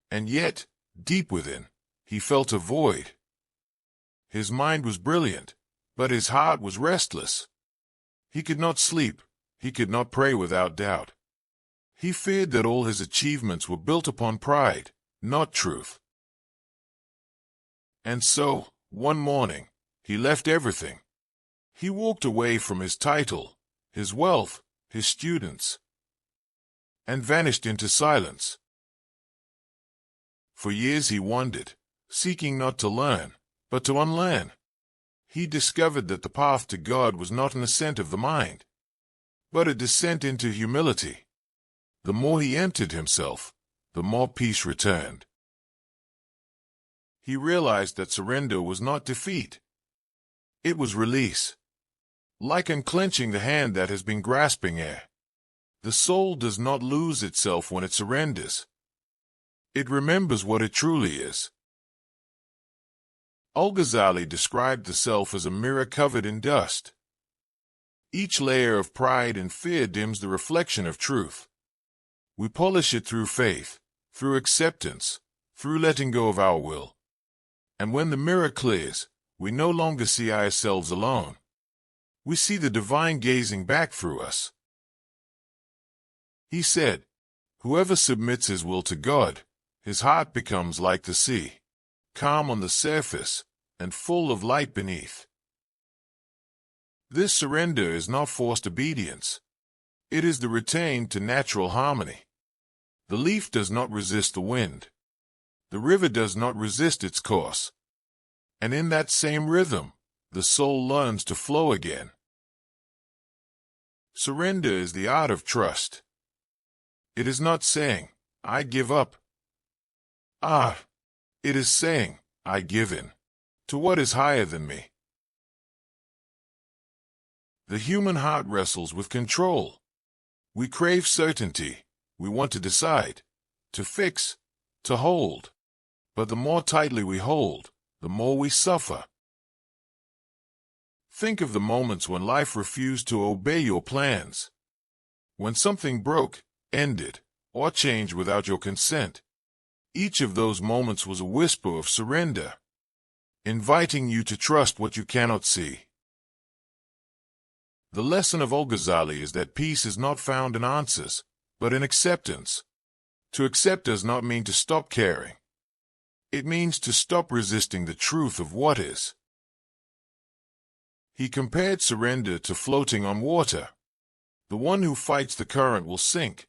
And yet, deep within, he felt a void. His mind was brilliant, but his heart was restless. He could not sleep. He could not pray without doubt. He feared that all his achievements were built upon pride, not truth. And so, one morning, he left everything. He walked away from his title, his wealth, his students, and vanished into silence. For years he wandered, seeking not to learn, but to unlearn. He discovered that the path to God was not an ascent of the mind, but a descent into humility. The more he emptied himself, the more peace returned. He realized that surrender was not defeat. It was release. Like unclenching the hand that has been grasping air. The soul does not lose itself when it surrenders. It remembers what it truly is. Al-Ghazali described the self as a mirror covered in dust. Each layer of pride and fear dims the reflection of truth. We polish it through faith, through acceptance, through letting go of our will. And when the mirror clears, we no longer see ourselves alone. We see the divine gazing back through us. He said, "Whoever submits his will to God, his heart becomes like the sea, calm on the surface and full of light beneath." This surrender is not forced obedience. It is the return to natural harmony. The leaf does not resist the wind. The river does not resist its course. And in that same rhythm, the soul learns to flow again. Surrender is the art of trust. It is not saying, I give up. It is saying, I give in to what is higher than me. The human heart wrestles with control. We crave certainty. We want to decide, to fix, to hold. But the more tightly we hold, the more we suffer. Think of the moments when life refused to obey your plans. When something broke, ended, or changed without your consent. Each of those moments was a whisper of surrender, inviting you to trust what you cannot see. The lesson of Al-Ghazali is that peace is not found in answers, but in acceptance. To accept does not mean to stop caring. It means to stop resisting the truth of what is. He compared surrender to floating on water. The one who fights the current will sink.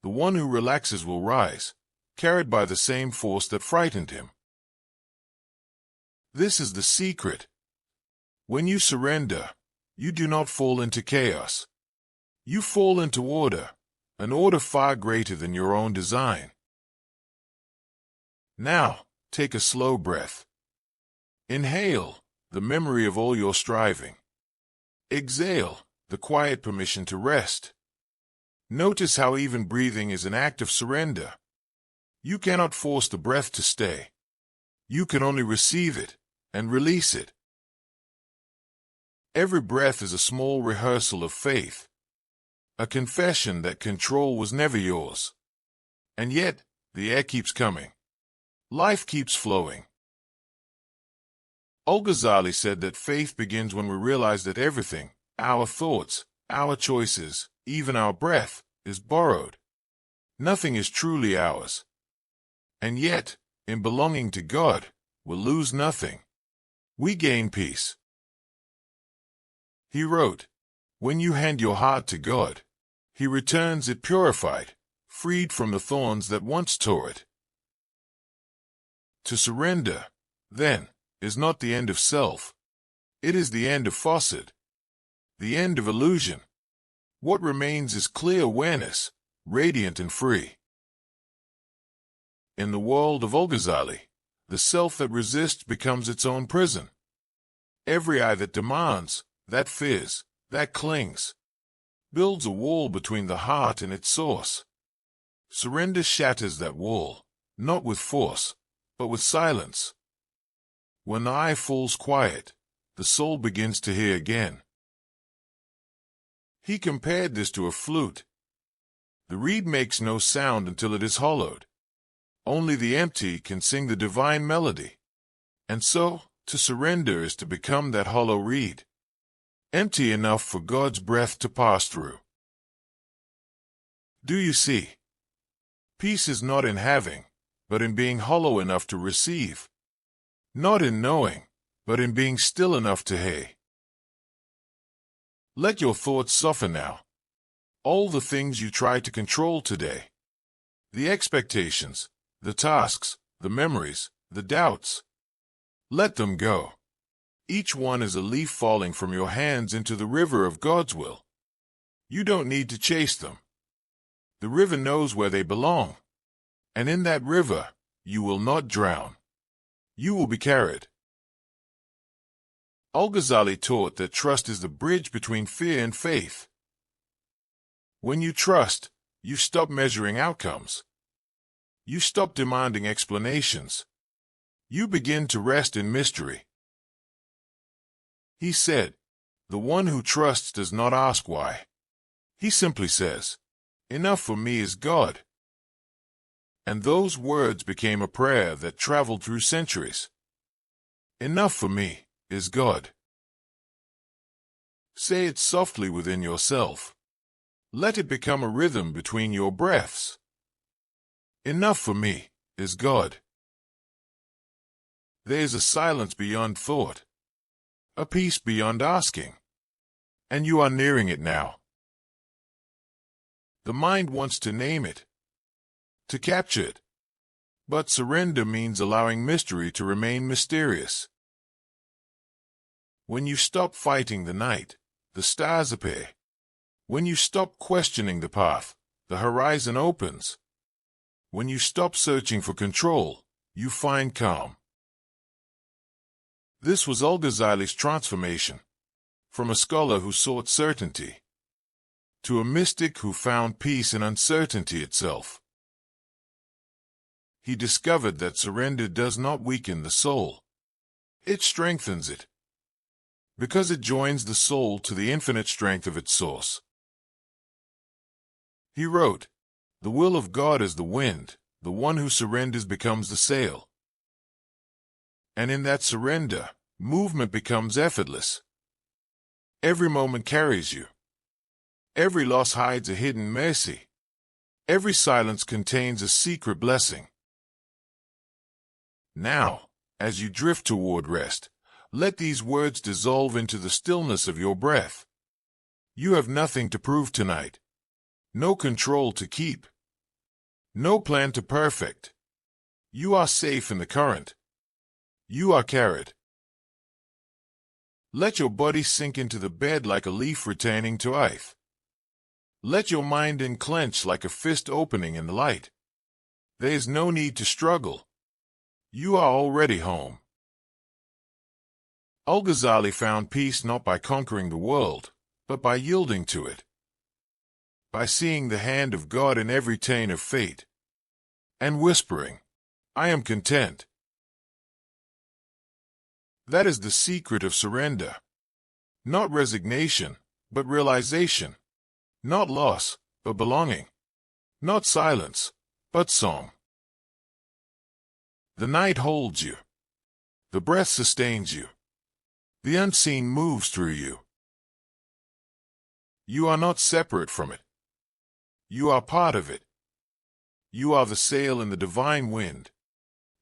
The one who relaxes will rise, carried by the same force that frightened him. This is the secret. When you surrender, you do not fall into chaos. You fall into order, an order far greater than your own design. Now, take a slow breath. Inhale, the memory of all your striving. Exhale, the quiet permission to rest. Notice how even breathing is an act of surrender. You cannot force the breath to stay. You can only receive it and release it. Every breath is a small rehearsal of faith, a confession that control was never yours. And yet, the air keeps coming. Life keeps flowing. Al-Ghazali said that faith begins when we realize that everything, our thoughts, our choices, even our breath, is borrowed. Nothing is truly ours. And yet, in belonging to God, we'll lose nothing. We gain peace. He wrote, when you hand your heart to God, He returns it purified, freed from the thorns that once tore it. To surrender, then, is not the end of self. It is the end of falsehood, the end of illusion. What remains is clear awareness, radiant and free. In the world of Al-Ghazali, the self that resists becomes its own prison. Every eye that demands, that fears, that clings, builds a wall between the heart and its source. Surrender shatters that wall, not with force, but with silence. When the eye falls quiet, the soul begins to hear again. He compared this to a flute. The reed makes no sound until it is hollowed. Only the empty can sing the divine melody. And so, to surrender is to become that hollow reed, empty enough for God's breath to pass through. Do you see? Peace is not in having, but in being hollow enough to receive. Not in knowing, but in being still enough to hear. Let your thoughts soften now. All the things you try to control today, the expectations, the tasks, the memories, the doubts, let them go. Each one is a leaf falling from your hands into the river of God's will. You don't need to chase them. The river knows where they belong. And in that river, you will not drown. You will be carried. Al-Ghazali taught that trust is the bridge between fear and faith. When you trust, you stop measuring outcomes. You stop demanding explanations. You begin to rest in mystery. He said, the one who trusts does not ask why. He simply says, enough for me is God. And those words became a prayer that traveled through centuries. Enough for me is God. Say it softly within yourself. Let it become a rhythm between your breaths. Enough for me is God. There is a silence beyond thought, a peace beyond asking, and you are nearing it now. The mind wants to name it, to capture it, but surrender means allowing mystery to remain mysterious. When you stop fighting the night, the stars appear. When you stop questioning the path, the horizon opens. When you stop searching for control, you find calm. This was Al-Ghazali's transformation, from a scholar who sought certainty to a mystic who found peace in uncertainty itself. He discovered that surrender does not weaken the soul. It strengthens it, because it joins the soul to the infinite strength of its source. He wrote, "The will of God is the wind, the one who surrenders becomes the sail. And in that surrender, movement becomes effortless. Every moment carries you. Every loss hides a hidden mercy. Every silence contains a secret blessing." Now, as you drift toward rest, let these words dissolve into the stillness of your breath. You have nothing to prove tonight. No control to keep. No plan to perfect. You are safe in the current. You are carried. Let your body sink into the bed like a leaf returning to earth. Let your mind unclench like a fist opening in the light. There is no need to struggle. You are already home. Al-Ghazali found peace not by conquering the world, but by yielding to it. By seeing the hand of God in every turn of fate, and whispering, "I am content." That is the secret of surrender. Not resignation, but realization. Not loss, but belonging. Not silence, but song. The night holds you. The breath sustains you. The unseen moves through you. You are not separate from it. You are part of it. You are the sail in the divine wind,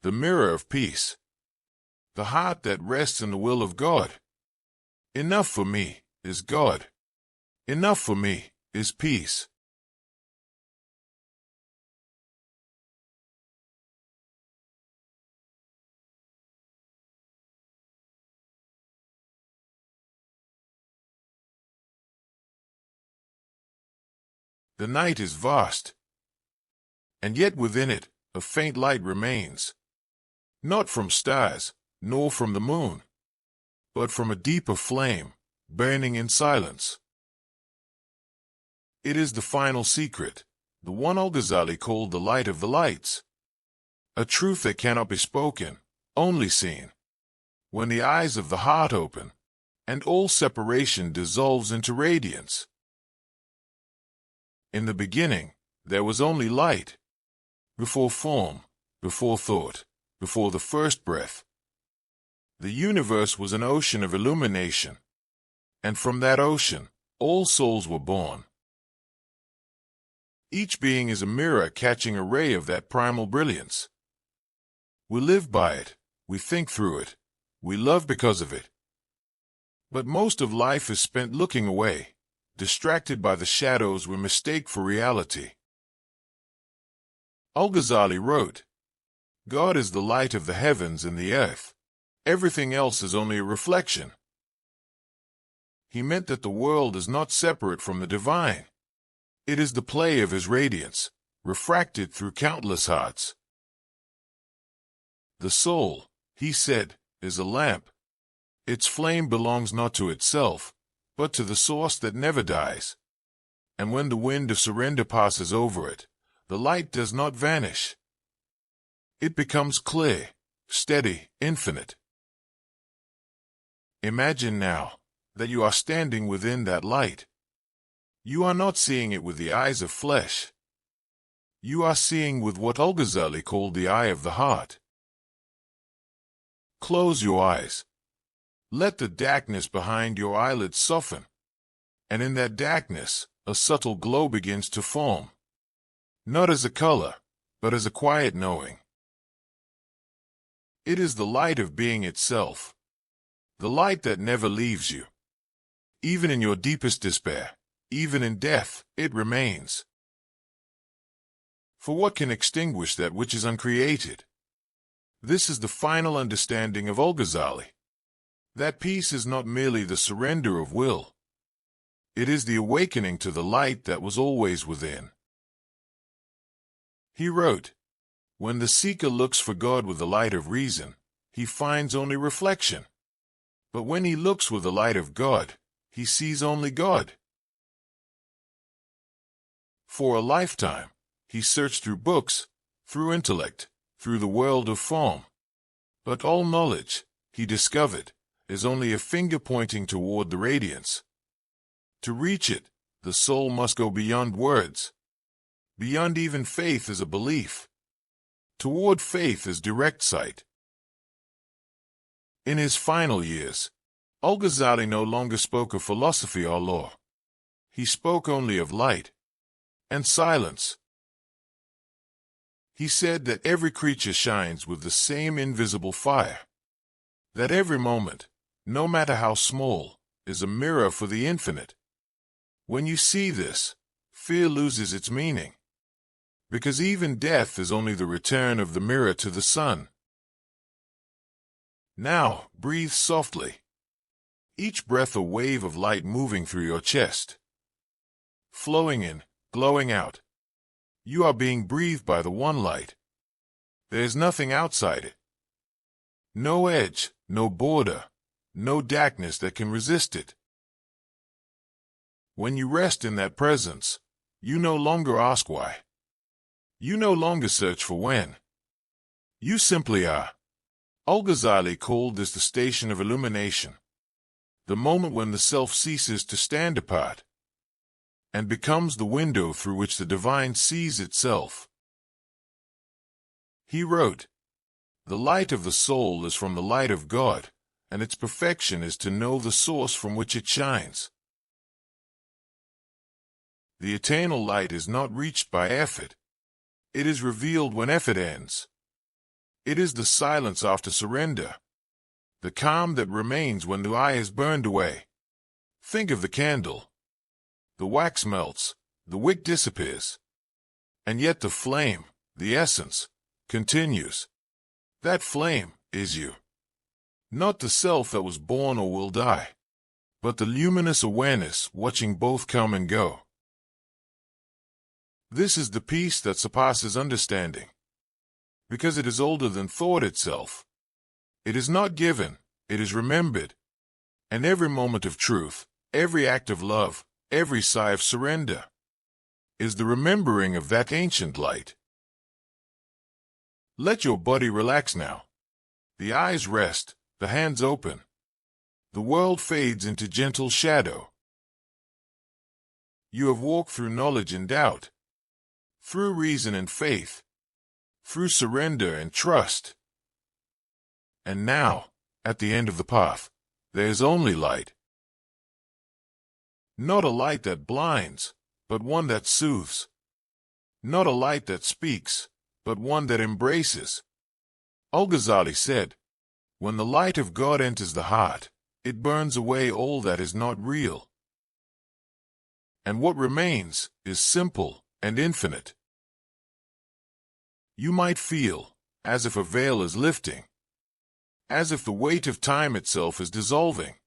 the mirror of peace, the heart that rests in the will of God. Enough for me is God. Enough for me is peace. The night is vast, and yet within it a faint light remains, not from stars, nor from the moon, but from a deeper flame, burning in silence. It is the final secret, the one Al-Ghazali called the light of the lights, a truth that cannot be spoken, only seen, when the eyes of the heart open, and all separation dissolves into radiance. In the beginning, there was only light. Before form, before thought, before the first breath. The universe was an ocean of illumination, and from that ocean, all souls were born. Each being is a mirror catching a ray of that primal brilliance. We live by it, we think through it, we love because of it. But most of life is spent looking away, distracted by the shadows we mistake for reality. Al-Ghazali wrote, "God is the light of the heavens and the earth. Everything else is only a reflection." He meant that the world is not separate from the divine. It is the play of his radiance, refracted through countless hearts. The soul, he said, is a lamp. Its flame belongs not to itself, but to the source that never dies. And when the wind of surrender passes over it, the light does not vanish. It becomes clear, steady, infinite. Imagine now that you are standing within that light. You are not seeing it with the eyes of flesh. You are seeing with what Al-Ghazali called the eye of the heart. Close your eyes. Let the darkness behind your eyelids soften, and in that darkness, a subtle glow begins to form, not as a color, but as a quiet knowing. It is the light of being itself, the light that never leaves you. Even in your deepest despair, even in death, it remains. For what can extinguish that which is uncreated? This is the final understanding of Al-Ghazali. That peace is not merely the surrender of will. It is the awakening to the light that was always within. He wrote, "When the seeker looks for God with the light of reason, he finds only reflection. But when he looks with the light of God, he sees only God." For a lifetime, he searched through books, through intellect, through the world of form. But all knowledge, he discovered, is only a finger pointing toward the radiance. To reach it, the soul must go beyond words. Beyond even faith as a belief. Toward faith as direct sight. In his final years, Al-Ghazali no longer spoke of philosophy or law. He spoke only of light and silence. He said that every creature shines with the same invisible fire. That every moment, no matter how small, is a mirror for the infinite. When you see this, fear loses its meaning. Because even death is only the return of the mirror to the sun. Now, breathe softly. Each breath a wave of light moving through your chest. Flowing in, glowing out. You are being breathed by the one light. There is nothing outside it. No edge, no border, no darkness that can resist it. When you rest in that presence, you no longer ask why. You no longer search for when. You simply are. Al-Ghazali called this the station of illumination, the moment when the self ceases to stand apart and becomes the window through which the divine sees itself. He wrote, "The light of the soul is from the light of God, and its perfection is to know the source from which it shines." The eternal light is not reached by effort. It is revealed when effort ends. It is the silence after surrender, the calm that remains when the eye is burned away. Think of the candle. The wax melts, the wick disappears, and yet the flame, the essence, continues. That flame is you. Not the self that was born or will die, but the luminous awareness watching both come and go. This is the peace that surpasses understanding, because it is older than thought itself. It is not given, it is remembered. And every moment of truth, every act of love, every sigh of surrender, is the remembering of that ancient light. Let your body relax now. The eyes rest, the hands open. The world fades into gentle shadow. You have walked through knowledge and doubt, through reason and faith, through surrender and trust. And now, at the end of the path, there is only light. Not a light that blinds, but one that soothes. Not a light that speaks, but one that embraces. Al-Ghazali said, "When the light of God enters the heart, it burns away all that is not real. And what remains is simple and infinite." You might feel as if a veil is lifting, as if the weight of time itself is dissolving.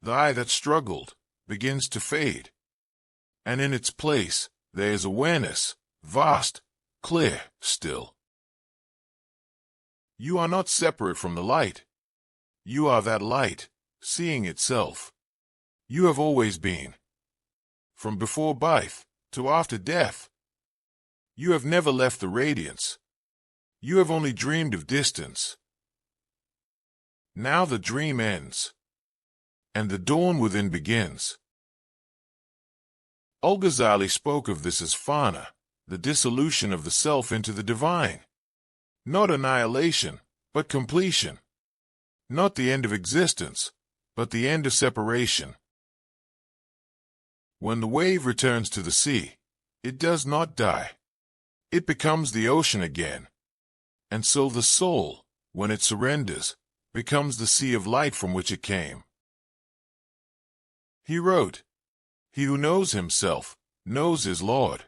The eye that struggled begins to fade, and in its place there is awareness, vast, clear, still. You are not separate from the light. You are that light, seeing itself. You have always been. From before birth to after death. You have never left the radiance. You have only dreamed of distance. Now the dream ends, and the dawn within begins. Al-Ghazali spoke of this as fana, the dissolution of the self into the divine. Not annihilation, but completion. Not the end of existence, but the end of separation. When the wave returns to the sea, it does not die. It becomes the ocean again. And so the soul, when it surrenders, becomes the sea of light from which it came. He wrote, "He who knows himself, knows his Lord.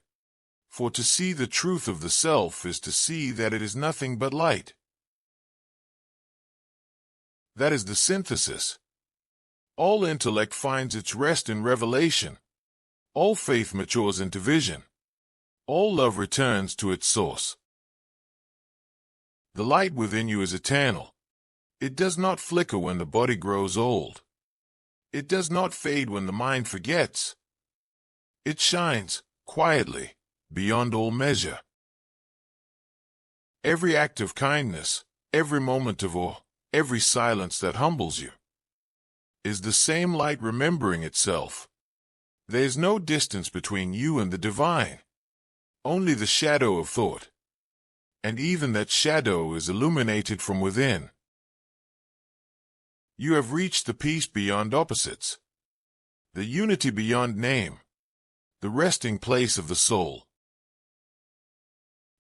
For to see the truth of the self is to see that it is nothing but light." That is the synthesis. All intellect finds its rest in revelation. All faith matures into vision. All love returns to its source. The light within you is eternal. It does not flicker when the body grows old. It does not fade when the mind forgets. It shines, quietly, beyond all measure. Every act of kindness, every moment of awe, every silence that humbles you, is the same light remembering itself. There is no distance between you and the divine, only the shadow of thought. And even that shadow is illuminated from within. You have reached the peace beyond opposites, the unity beyond name, the resting place of the soul.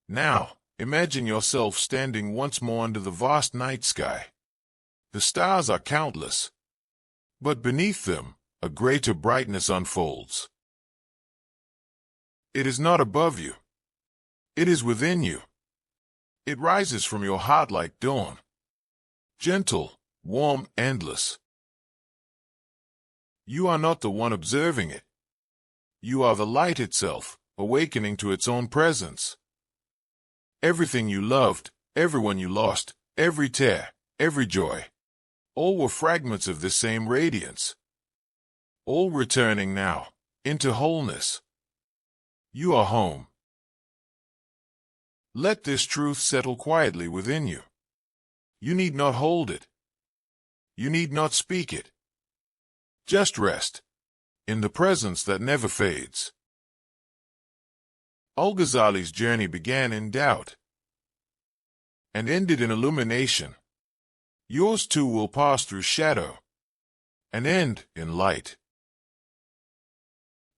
Now, imagine yourself standing once more under the vast night sky. The stars are countless, but beneath them, a greater brightness unfolds. It is not above you. It is within you. It rises from your heart like dawn, gentle, warm, endless. You are not the one observing it. You are the light itself, awakening to its own presence. Everything you loved, everyone you lost, every tear, every joy, all were fragments of this same radiance. All returning now, into wholeness. You are home. Let this truth settle quietly within you. You need not hold it. You need not speak it. Just rest, in the presence that never fades. Al-Ghazali's journey began in doubt, and ended in illumination. Yours too will pass through shadow, and end in light.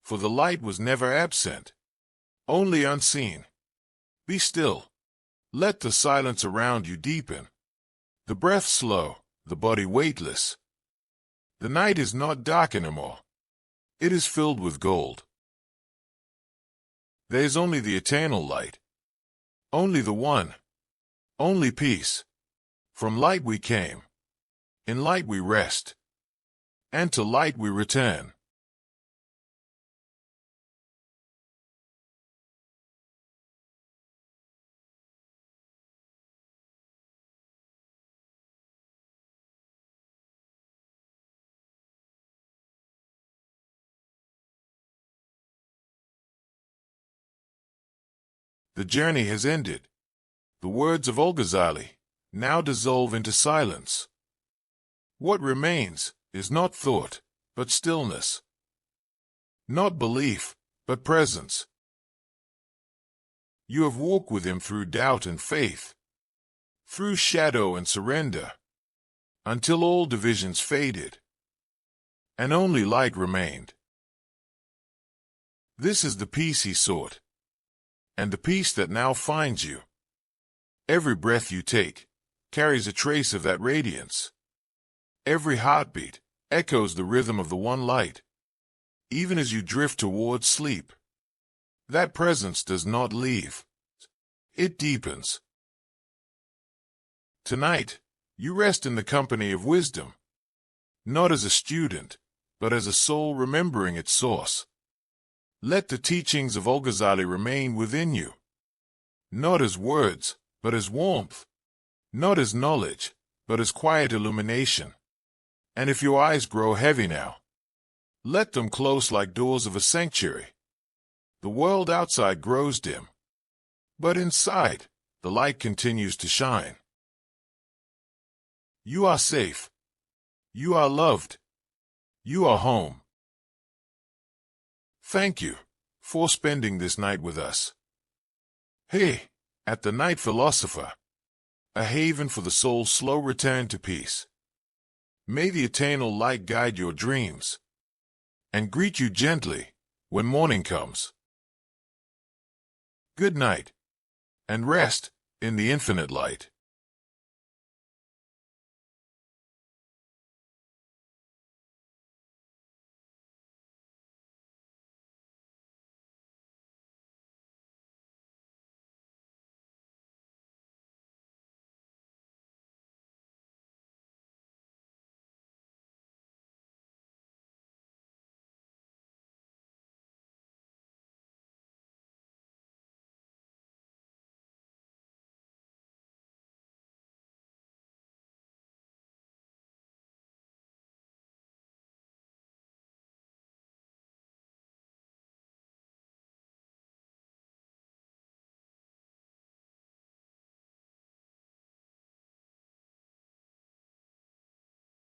For the light was never absent, only unseen. Be still. Let the silence around you deepen. The breath slow, the body weightless. The night is not dark anymore. It is filled with gold. There is only the eternal light. Only the one. Only peace. From light we came. In light we rest. And to light we return. The journey has ended. The words of Al-Ghazali now dissolve into silence. What remains is not thought, but stillness. Not belief, but presence. You have walked with him through doubt and faith, through shadow and surrender, until all divisions faded, and only light remained. This is the peace he sought, and the peace that now finds you. Every breath you take carries a trace of that radiance. Every heartbeat echoes the rhythm of the one light. Even as you drift towards sleep, that presence does not leave. It deepens. Tonight, you rest in the company of wisdom, not as a student, but as a soul remembering its source. Let the teachings of Al-Ghazali remain within you, not as words, but as warmth, not as knowledge, but as quiet illumination. And if your eyes grow heavy now, let them close like doors of a sanctuary. The world outside grows dim, but inside, the light continues to shine. You are safe. You are loved. You are home. Thank you for spending this night with us. Hey, at the Night Philosopher, a haven for the soul's slow return to peace. May the eternal light guide your dreams and greet you gently when morning comes. Good night, and rest in the infinite light.